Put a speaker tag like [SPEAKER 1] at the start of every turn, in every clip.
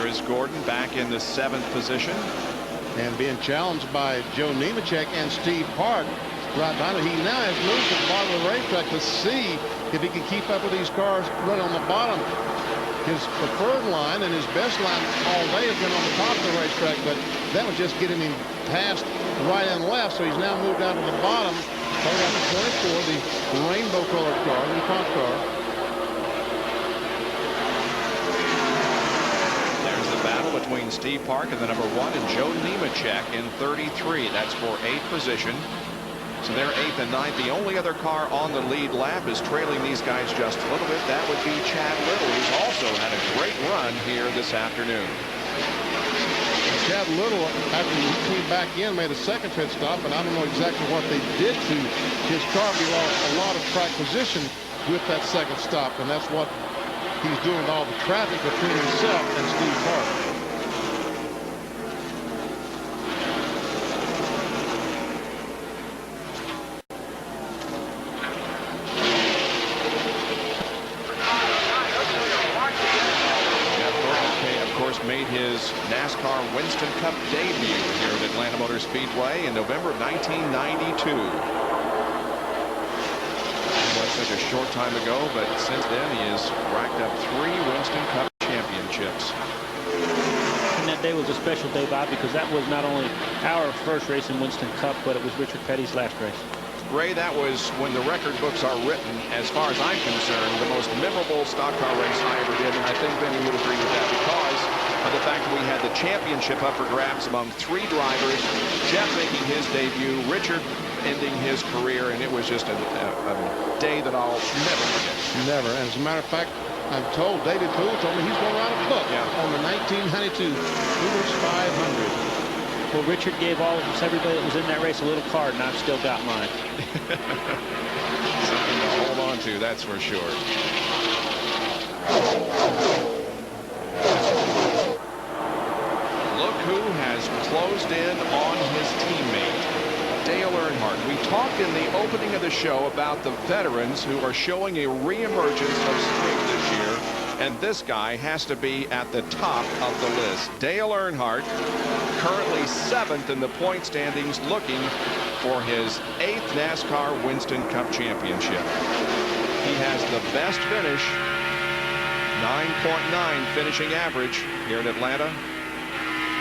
[SPEAKER 1] There is Gordon back in the 7th position.
[SPEAKER 2] And being challenged by Joe Nemechek and Steve Park. Right behind it. He now has moved to the bottom of the racetrack to see if he can keep up with these cars running on the bottom. His preferred line and his best line all day has been on the top of the racetrack, but that was just getting him past right and left. So he's now moved down to the bottom. Coming out to 24, the rainbow colored car, the top car.
[SPEAKER 1] There's the battle between Steve Park and the number 1 and Joe Nemechek in 33. That's for 8th position. So they're 8th and 9th. The only other car on the lead lap is trailing these guys just a little bit. That would be Chad Little, who's also had a great run here this afternoon.
[SPEAKER 2] Chad Little, after he came back in, made a second pit stop, and I don't know exactly what they did to his car. He lost a lot of track position with that second stop, and that's what he's doing with all the traffic between himself and Steve Park.
[SPEAKER 1] Made his NASCAR Winston Cup debut here at Atlanta Motor Speedway in November of 1992. It was such a short time ago, but since then he has racked up 3 Winston Cup championships.
[SPEAKER 3] And that day was a special day, Bob, because that was not only our first race in Winston Cup, but it was Richard Petty's last race.
[SPEAKER 1] Ray, that was, when the record books are written, as far as I'm concerned, the most memorable stock car race I ever did, and I think Benny would agree with that because of the fact that we had the championship up for grabs among 3 drivers, Jeff making his debut, Richard ending his career, and it was just a day that I'll never forget.
[SPEAKER 2] Never. And as a matter of fact, I'm told David Poole told me he's going to write a book on the 1992 Coolers 500.
[SPEAKER 3] Well, Richard gave all of us, everybody that was in that race, a little card, and I've still got mine.
[SPEAKER 1] Something to hold on to, that's for sure. Look who has closed in on his teammate, Dale Earnhardt. We talked in the opening of the show about the veterans who are showing a reemergence of strength this year, and this guy has to be at the top of the list. Dale Earnhardt, currently 7th in the point standings, looking for his 8th NASCAR Winston Cup championship. He has the best finish, 9.9 finishing average here in Atlanta.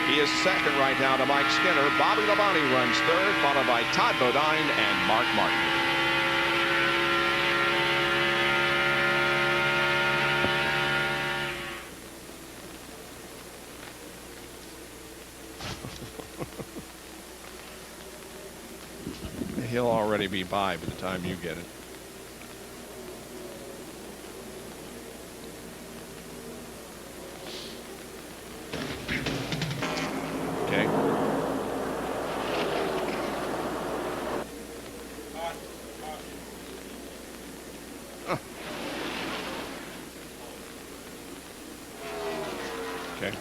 [SPEAKER 1] He is second right now to Mike Skinner. Bobby Labonte runs 3rd, followed by Todd Bodine and Mark Martin. He'll already be by the time you get it. Okay. Okay.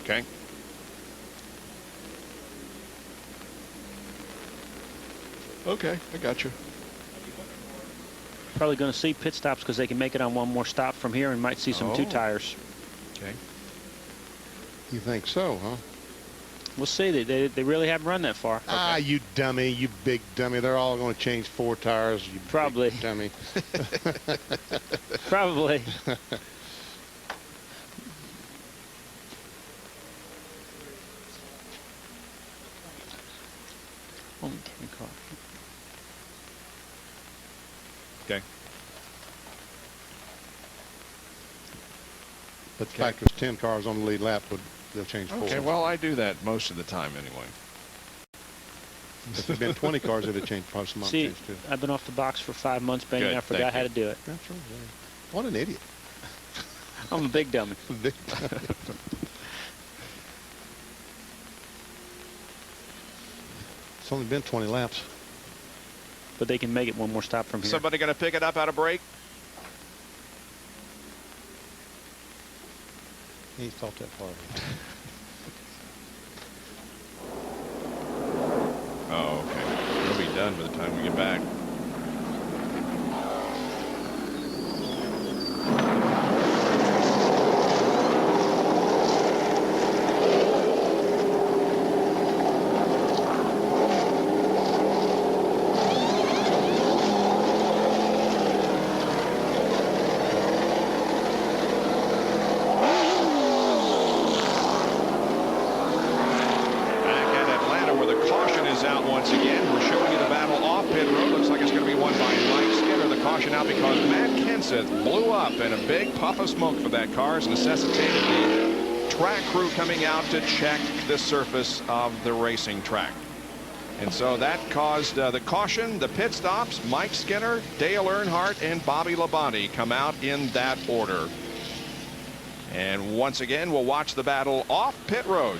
[SPEAKER 1] Okay. Okay, I got you.
[SPEAKER 3] Probably going to see pit stops because they can make it on one more stop from here and might see some 2 tires.
[SPEAKER 1] Okay.
[SPEAKER 2] You think so, huh?
[SPEAKER 3] We'll see. They really haven't run that far.
[SPEAKER 2] Ah, okay. You dummy, you big dummy. They're all going to change 4 tires, you
[SPEAKER 3] probably
[SPEAKER 2] big dummy.
[SPEAKER 3] Probably. Only 10 cars.
[SPEAKER 1] Okay.
[SPEAKER 2] But the fact there's 10 cars on the lead lap, they'll change 4.
[SPEAKER 1] Okay, well, I do that most of the time anyway.
[SPEAKER 2] If there'd been 20 cars, it'd have changed probably some.
[SPEAKER 3] See, I've been off the box for 5 months, Benny, and I forgot how to do it.
[SPEAKER 2] That's right. What an idiot.
[SPEAKER 3] I'm a big dummy.
[SPEAKER 2] Big dummy. It's only been 20 laps.
[SPEAKER 3] But they can make it one more stop from here.
[SPEAKER 1] Somebody going to pick it up out of break?
[SPEAKER 2] He thought that far.
[SPEAKER 1] now because Matt Kenseth blew up, and a big puff of smoke for that car has necessitated the track crew coming out to check the surface of the racing track. And so that caused the caution, the pit stops. Mike Skinner, Dale Earnhardt, and Bobby Labonte come out in that order. And once again, we'll watch the battle off pit road.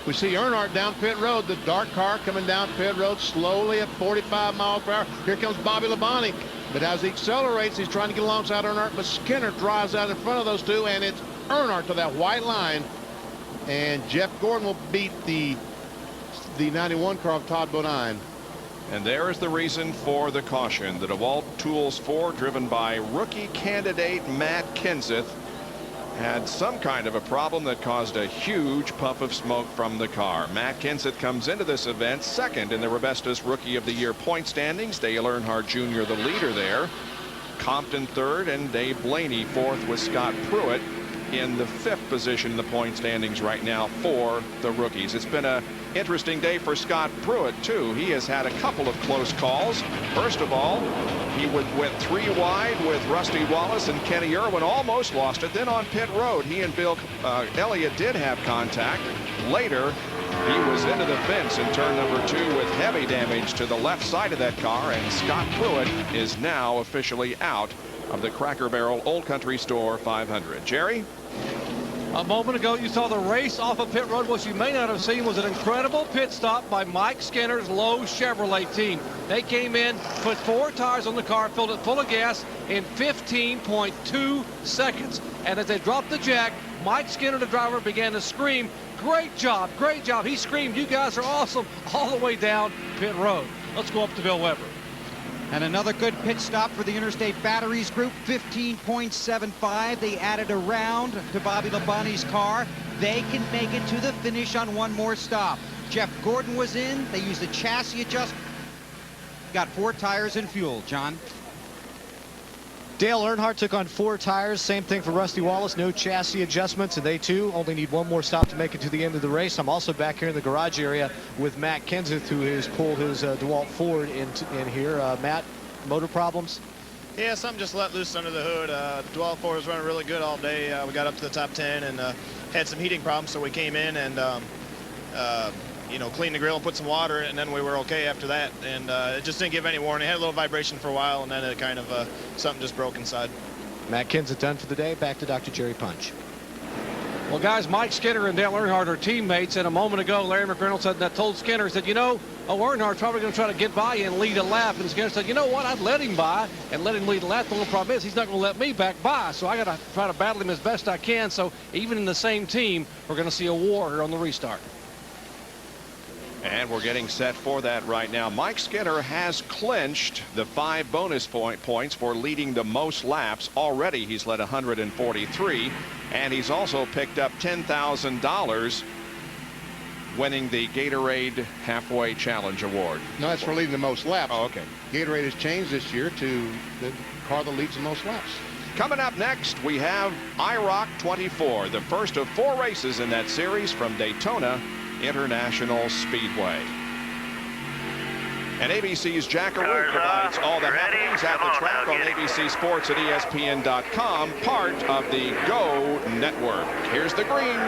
[SPEAKER 2] We see Earnhardt down pit road, the dark car coming down pit road slowly at 45 miles per hour. Here comes Bobby Labonte. But as he accelerates, he's trying to get alongside Earnhardt, but Skinner drives out in front of those two, and it's Earnhardt to that white line. And Jeff Gordon will beat the 91 car of Todd Bodine.
[SPEAKER 1] And there is the reason for the caution. The DeWalt Tools 4, driven by rookie candidate Matt Kenseth, had some kind of a problem that caused a huge puff of smoke from the car. Matt Kenseth comes into this event second in the Robestas Rookie of the Year point standings. Dale Earnhardt Jr., the leader there. Compton third, and Dave Blaney fourth, with Scott Pruitt in the fifth position in the point standings right now for the rookies. It's been an interesting day for Scott Pruitt, too. He has had a couple of close calls. First of all, he went 3 wide with Rusty Wallace, and Kenny Irwin almost lost it. Then on pit road, he and Bill Elliott did have contact. Later, he was into the fence in turn number 2 with heavy damage to the left side of that car, and Scott Pruitt is now officially out of the Cracker Barrel Old Country Store 500. Jerry?
[SPEAKER 4] A moment ago, you saw the race off of pit road. What you may not have seen was an incredible pit stop by Mike Skinner's Lowe Chevrolet team. They came in, put 4 tires on the car, filled it full of gas in 15.2 seconds. And as they dropped the jack, Mike Skinner, the driver, began to scream, "Great job, great job." He screamed, "You guys are awesome," all the way down pit road. Let's go up to Bill Weber.
[SPEAKER 5] And another good pit stop for the Interstate Batteries Group, 15.75. They added a round to Bobby Labonte's car. They can make it to the finish on one more stop. Jeff Gordon was in. They used a chassis adjustment. Got 4 tires and fuel. John?
[SPEAKER 6] Dale Earnhardt took on 4 tires. Same thing for Rusty Wallace. No chassis adjustments, and they too only need one more stop to make it to the end of the race. I'm also back here in the garage area with Matt Kenseth, who has pulled his DeWalt Ford in here. Matt, motor problems?
[SPEAKER 7] Yeah, something just let loose under the hood. The DeWalt Ford was running really good all day. We got up to the top 10 and had some heating problems, so we came in and you know, cleaned the grill and put some water in it, and then we were okay after that. And it just didn't give any warning. It had a little vibration for a while, and then it kind of something just broke inside.
[SPEAKER 6] Matt Kenseth done for the day. Back to Dr. Jerry Punch.
[SPEAKER 4] Well, guys, Mike Skinner and Dale Earnhardt are teammates, and a moment ago, Larry McReynolds said that, told Skinner, said, you know, Earnhardt's probably going to try to get by and lead a lap. And Skinner said, you know what, I'd let him by and let him lead a lap. The only problem is he's not going to let me back by, so I got to try to battle him as best I can. So even in the same team, we're going to see a war here on the restart.
[SPEAKER 1] And we're getting set for that right now. Mike Skinner has clinched the 5 bonus points for leading the most laps. Already he's led 143, and he's also picked up $10,000 winning the Gatorade Halfway Challenge Award.
[SPEAKER 2] No, that's for leading the most laps.
[SPEAKER 1] Oh, okay.
[SPEAKER 2] Gatorade has changed this year to the car that leads the most laps.
[SPEAKER 1] Coming up next, we have IROC 24, the first of 4 races in that series from Daytona International Speedway. And ABC's Jackaroo provides all the happenings at the track on ABC Sports at ESPN.com, part of the Go Network. Here's the green.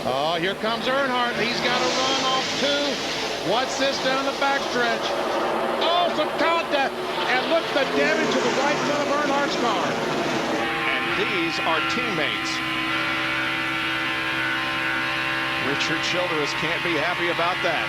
[SPEAKER 2] Oh, here comes Earnhardt. He's got to run off 2. What's this down the backstretch? Oh, some contact. And look the damage to the right front of Earnhardt's car.
[SPEAKER 1] And these are teammates. Richard Childress can't be happy about that.